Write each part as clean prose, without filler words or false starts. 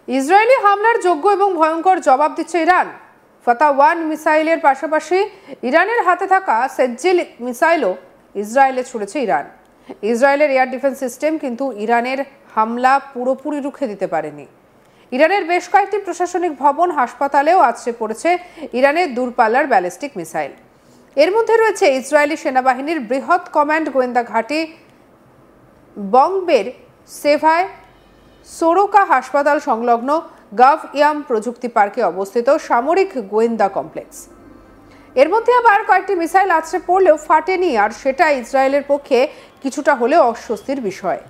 Israeli হামলার যোগ্য এবং ভয়ঙ্কর জবাব দিচ্ছে ইরান। ফাতা-1 মিসাইলের পাশাপাশি ইরানের হাতে থাকা সেজ্জিল মিসাইলও ইসরায়েলে ছুড়েছে ইরান। ইসরায়েলের এয়ার ডিফেন্স সিস্টেম কিন্তু ইরানের হামলা পুরোপুরি রুখে দিতে পারেনি। ইরানের বেশ কয়েকটি প্রশাসনিক ভবন, হাসপাতালেও আছড়ে পড়েছে ইরানের দূরপাল্লার ব্যালিস্টিক মিসাইল। এর মধ্যে রয়েছে ইসরায়েলি সেনাবাহিনীর বৃহৎ কমান্ড গোয়েন্দা ঘাঁটি বংবের সেভায় সোরোকা হাসপাতাল সংলগ্ন গাভ-ইয়াম প্রযুক্তি পার্কে অবস্থিত সামরিক গোয়েন্দা কমপ্লেক্স। এর মধ্যে আবার কয়েকটি মিসাইল আছড়ে পড়লেও ফাটেনি, আর সেটা ইসরায়েলের পক্ষে কিছুটা হলেও অস্বস্তির বিষয়।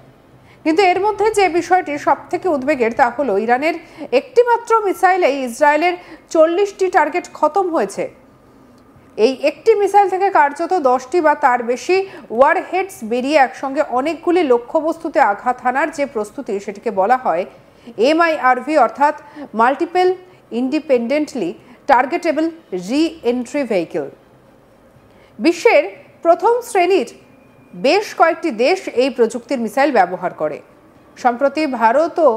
কিন্তু এর মধ্যে যে বিষয়টি সব থেকে উদ্বেগের তা হলো ইরানের একটি মাত্র মিসাইলেই ইসরায়েলের 40টি টার্গেট খতম হয়েছে। এই একটি মিসাইল থেকে কার্যত 10টি বা তার বেশি ওয়ারহেডস বেরিয়ে একসঙ্গে অনেকগুলি লক্ষ্যবস্তুতে আঘাত হানার যে প্রস্তুতি, সেটিকে বলা হয় MIRV, অর্থাৎ মাল্টিপল ইন্ডিপেন্ডেন্টলি টার্গেটেবল রি এন্ট্রি ভেহিকল। বিশ্বের প্রথম শ্রেণীর বেশ কয়েকটি দেশ এই প্রযুক্তির মিসাইল ব্যবহার করে। সম্প্রতি ভারতও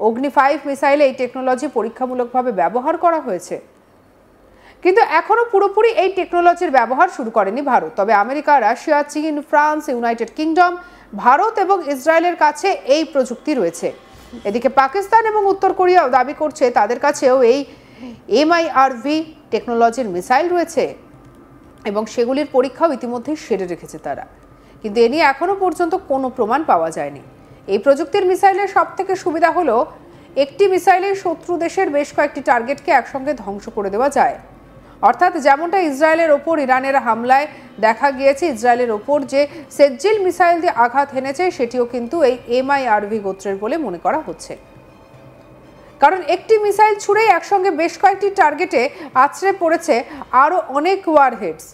অগ্নি-5 মিসাইলে এই টেকনোলজি পরীক্ষামূলকভাবে ব্যবহার করা হয়েছে। কিন্তু এখনো পুরোপুরি এই টেকনোলজির ব্যবহার শুরু করেনি ভারত। তবে আমেরিকা, রাশিয়া, চীন, ফ্রান্স, ইউনাইটেড কিংডম, ভারত এবং ইসরায়েলের কাছে এই প্রযুক্তি রয়েছে। এদিকে পাকিস্তান এবং উত্তর কোরিয়াও দাবি করছে তাদের কাছেও এই MIRV টেকনোলজির মিসাইল রয়েছে এবং সেগুলির পরীক্ষাও ইতিমধ্যেই সেরে রেখেছে তারা। কিন্তু এ নিয়ে এখনো পর্যন্ত কোনো প্রমাণ পাওয়া যায়নি। এই প্রযুক্তির মিসাইলের সব থেকে সুবিধা হলো একটি মিসাইলের শত্রু দেশের বেশ কয়েকটি টার্গেটকে একসঙ্গে ধ্বংস করে দেওয়া যায়। অর্থাৎ যেমনটা ইসরায়েলের ওপর ইরানের হামলায় দেখা গিয়েছে, ইসরায়েলের ওপর যে সেজ্জিল মিসাইল দিয়ে আঘাত হেনেছে সেটিও কিন্তু এই MIRV গোত্রের বলে মনে করা হচ্ছে। কারণ একটি মিসাইল ছুড়েই একসঙ্গে বেশ কয়েকটি টার্গেটে আছড়ে পড়েছে আরও অনেক ওয়ারহেডস।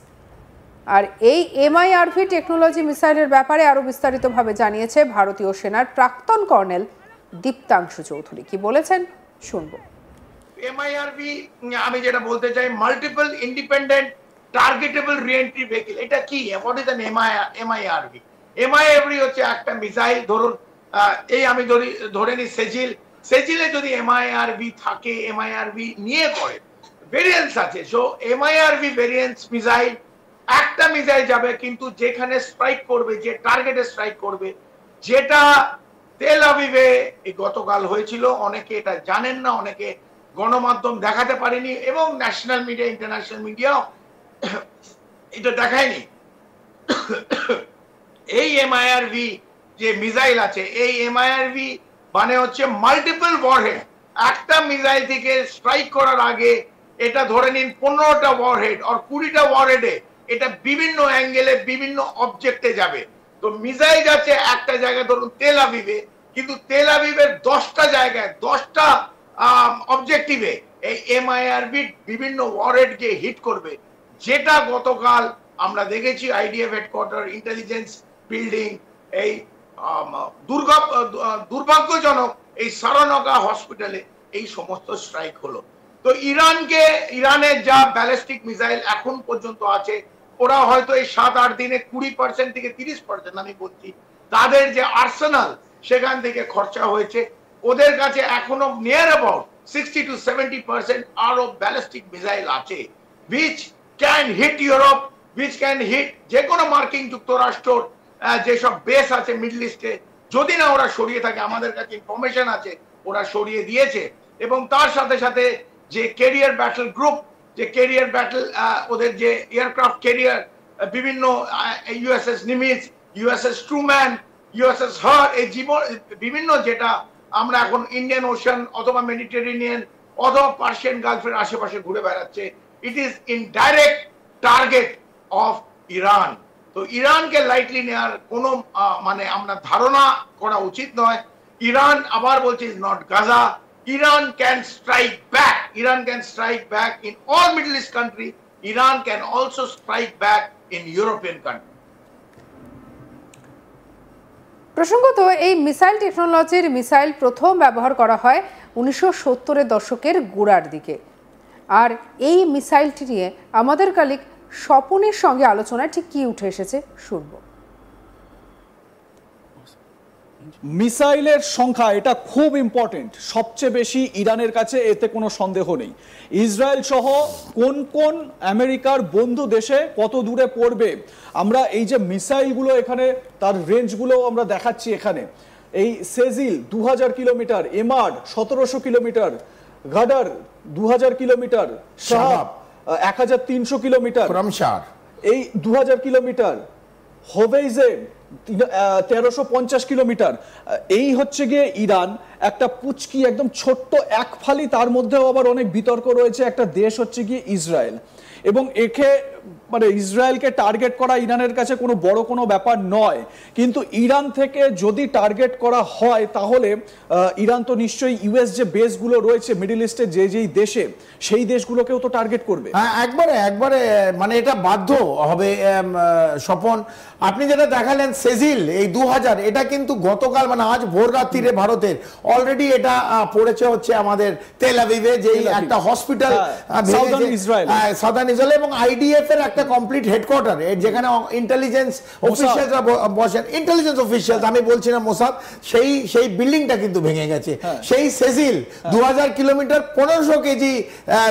আর এই MIRV টেকনোলজি মিসাইলের ব্যাপারে আরও বিস্তারিতভাবে জানিয়েছে ভারতীয় সেনার প্রাক্তন কর্নেল দীপ্তাংশু চৌধুরী। কি বলেছেন শুনবো। MIRV আমি যেটা বলতে চাই, multiple independent targetable re-entry vehicle. এটা কি? What is an MIRV? MIRV হচ্ছে একটা মিসাইল, ধরুন এই আমি ধরে নিই সেজিলে যদি MIRV থাকে, MIRV নিয়ে করে ভেরিয়েন্টস আছে। সো MIRV ভেরিয়েন্টস মিসাইল, একটা মিসাইল যাবে কিন্তু যেখানে স্ট্রাইক করবে, যে টার্গেটে স্ট্রাইক করবে, যেটা তেল আবিবে গতকাল হয়েছিল। অনেকে এটা জানেন না, অনেকে গণমাধ্যম দেখাতে পারেনি এবং ন্যাশনাল মিডিয়া, ইন্টারন্যাশনাল মিডিয়াও এটা দেখায়নি। এই MIRV যে মিসাইল আছে, এই MIRV মানে হচ্ছে মাল্টিপল ওয়ারহেড। একটা মিসাইল থেকে স্ট্রাইক করার আগে এটা ধরে নিন 15টা ওয়ারহেড আর 20টা ওয়ারহেডে এটা বিভিন্ন অ্যাঙ্গেলে বিভিন্ন অবজেক্টে যাবে। তো মিসাইল যাচ্ছে একটা জায়গায়, ধরুন তেল আবিবে, কিন্তু তেল আবিবের 10টা জায়গায় 10টা অবজেক্টিভে এই MIRV বিভিন্ন ওয়ারহেডকে হিট করবে। যেটা গতকাল আমরা দেখেছি IDF হেডকোয়ার্টার, ইন্টেলিজেন্স বিল্ডিং, এই দুর্ভাগ্যজনক এই সারানগা হসপিটালে এই সমস্ত স্ট্রাইক হলো। তো ইরানের যা ব্যালিস্টিক মিসাইল এখন পর্যন্ত আছে, ওরা হয়তো এই 7-8 দিনে 20% থেকে 30%, আমি বলছি, তাদের যে আর্সেনাল সেখান থেকে খরচা হয়েছে। ওদের কাছে এখনো নিয়ার অ্যাবাউট 60 to 70% আরো ব্যালিস্টিক মিসাইল আছে, which can hit Europe, which can hit যে কোনো মার্কিন যুক্তরাষ্ট্র যেসব বেস আছে মিডল ইস্টে, যদি না ওরা সরিয়ে থাকে। আমাদের কাছে ইনফরমেশন আছে ওরা সরিয়ে দিয়েছে। এবং তার সাথে সাথে যে ক্যারিয়ার ব্যাটল গ্রুপ, যে ক্যারিয়ার ব্যাটল, ওদের যে এয়ারক্রাফট ক্যারিয়ার, বিভিন্ন USS Nimitz, USS Truman, USS হার, এই বিভিন্ন, যেটা আমরা এখন ইন্ডিয়ান ওশান অথবা মেডিটেরেনিয়ান অথবা পার্সিয়ান গালফের আশেপাশে ঘুরে বেড়াচ্ছে, it is in direct target of Iran. তো ইরানকে লাইটলি নেওয়ার কোনো মানে আমরা ধারণা করা উচিত নয়। ইরান, আবার বলছি, is not Gaza. Iran can strike back. Iran can strike back in all Middle East country. Iran can also strike back in European country. প্রসঙ্গত এই মিসাইল টেকনোলজির মিসাইল প্রথম ব্যবহার করা হয় 1970-এর দশকের গোড়ার দিকে। আর এই মিসাইলটি নিয়ে আমাদের কালিক স্বপনের সঙ্গে আলোচনায় ঠিক কি উঠে এসেছে শুনবো। মিসাইলের সংখ্যা এটা খুব ইম্পর্টেন্ট, সবচেয়ে বেশি ইরানের কাছে, এতে কোনো সন্দেহ নেই। ইসরায়েল সহ কোন কোন আমেরিকার বন্ধু দেশে কত দূরে পড়বে, আমরা এই যে মিসাইলগুলো এখানে তার রেঞ্জগুলো আমরা দেখাচ্ছি এখানে। এই Sejjil 2000 kilometre, Emad 1700 kilometre, Ghadr 2000 kilometre, Shahab 1300 kilometre, এই 2000 কিলোমিটার, হোভেইজে 1350 কিলোমিটার। এই হচ্ছে গিয়ে ইরান, একটা পুচকি একদম ছোট্ট এক ফালি, তার মধ্যেও আবার অনেক বিতর্ক রয়েছে একটা দেশ হচ্ছে গিয়ে ইসরায়েল। এবং একে মানে ইসরায়েলকে টার্গেট করা ইরানের কাছে কোনো বড় কোনো ব্যাপার নয়, কিন্তু ইরান থেকে যদি টার্গেট করা হয় তাহলে ইরান তো নিশ্চয়ই ইউএস যে বেসগুলো রয়েছে মিডল ইস্টের যেই দেশে, সেই দেশগুলোকেও তো টার্গেট করবে। একবারে মানে এটা বাধ্য হবে। স্বপন, আপনি যেটা দেখালেন সেজিল এই 2000, এটা কিন্তু গতকাল মানে আজ ভোর রাত্রিরে ভারতের অলরেডি এটা পড়েছে হচ্ছে আমাদের তেল আভিভে, যে একটা হসপিটাল সাউদার্ন ইসরায়েল এবং আইডিএফ এর একটা কমপ্লিট হেডকোয়ার্টার, যেখানে ইন্টেলিজেন্স অফিসিয়ালরা বসেন, ইন্টেলিজেন্স অফিসিয়াল, আমি বলছি না মোসাদ, সেই বিল্ডিংটা কিন্তু ভেঙে গেছে। সেই সেজিল 2000 কিলোমিটার, 1500 কেজি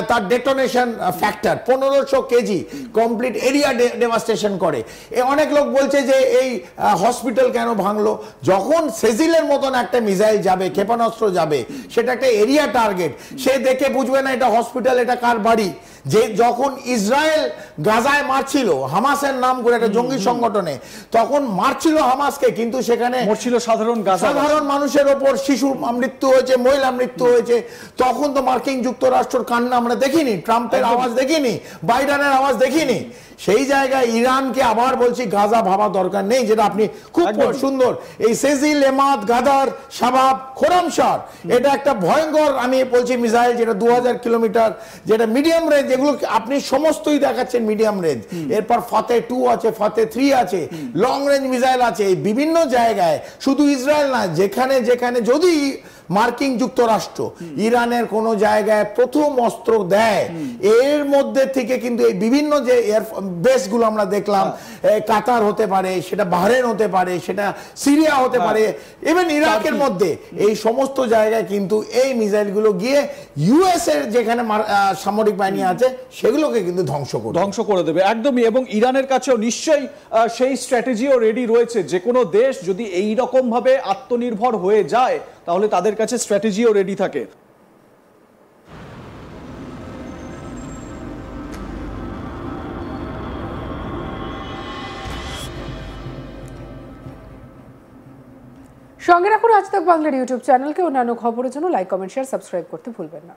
তার detonation factor, 1500 KG complete area devastation করে। অনেক লোক বলছে যে এই হসপিটাল কেন ভাঙলো? যখন সেজিলের মতন একটা মিসাইল যাবে, ক্ষেপণাস্ত্র যাবে, সেটা একটা এরিয়া টার্গেট, সে দেখে বুঝবে না এটা হসপিটাল, এটা কার বাড়ি। যে যখন ইসরায়েল গাজায় মারছিল হামাসের নাম করে একটা জঙ্গি সংগঠনে, তখন মারছিল হামাসকে, কিন্তু সেখানে মরছিল সাধারণ মানুষের ওপর, শিশু মৃত্যু হয়েছে, মহিলা মৃত্যু হয়েছে। তখন তো মার্কিন যুক্তরাষ্ট্রের কান্না আমরা দেখিনি, ট্রাম্পের আওয়াজ দেখিনি, বাইডেনের আওয়াজ দেখিনি। সেই জায়গায় ইরানকে আবার বলছি গাজা ভাবা দরকার নেই, যেটা আপনি খুব সুন্দর এই সেজিল, এমাদ, গাদার, শাবাব, খোরামশার, এটা একটা ভয়ঙ্কর আমি বলছি মিসাইল, যেটা 2000 কিলোমিটার, যেটা মিডিয়াম রেঞ্জ, যেগুলো আপনি সমস্তই দেখাচ্ছেন মিডিয়াম রেঞ্জ। এরপর ফাতে 2 আছে, ফাতে 3 আছে, লং রেঞ্জ মিসাইল আছে বিভিন্ন জায়গায়, শুধু ইসরায়েল না, যেখানে যেখানে যদি মার্কিন যুক্তরাষ্ট্র ইরানের কোন জায়গায় প্রথম অস্ত্র দেয়, এর মধ্যে থেকে কিন্তু এই বিভিন্ন যে বেসগুলো আমরা দেখলাম, কাতার হতে পারে, সেটা বাহরেন হতে পারে, সেটা সিরিয়া হতে পারে, ইভেন ইরাকের মধ্যে, এই সমস্ত জায়গায় কিন্তু এই মিসাইলগুলো গিয়ে ইউএস এর যেখানে সামরিক বাহিনী আছে সেগুলোকে কিন্তু ধ্বংস করে দেবে একদমই। এবং ইরানের কাছেও নিশ্চয়ই সেই স্ট্র্যাটেজিও রেডি রয়েছে, যে কোনো দেশ যদি এই রকম ভাবে আত্মনির্ভর হয়ে যায় তাহলে তাদের কাছে স্ট্র্যাটেজিও রেডি থাকে। সঙ্গে রাখুন আজ তাক বাংলার ইউটিউব চ্যানেলকে। অন্যান্য খবরের জন্য লাইক, কমেন্ট, শেয়ার, সাবস্ক্রাইব করতে ভুলবেন না।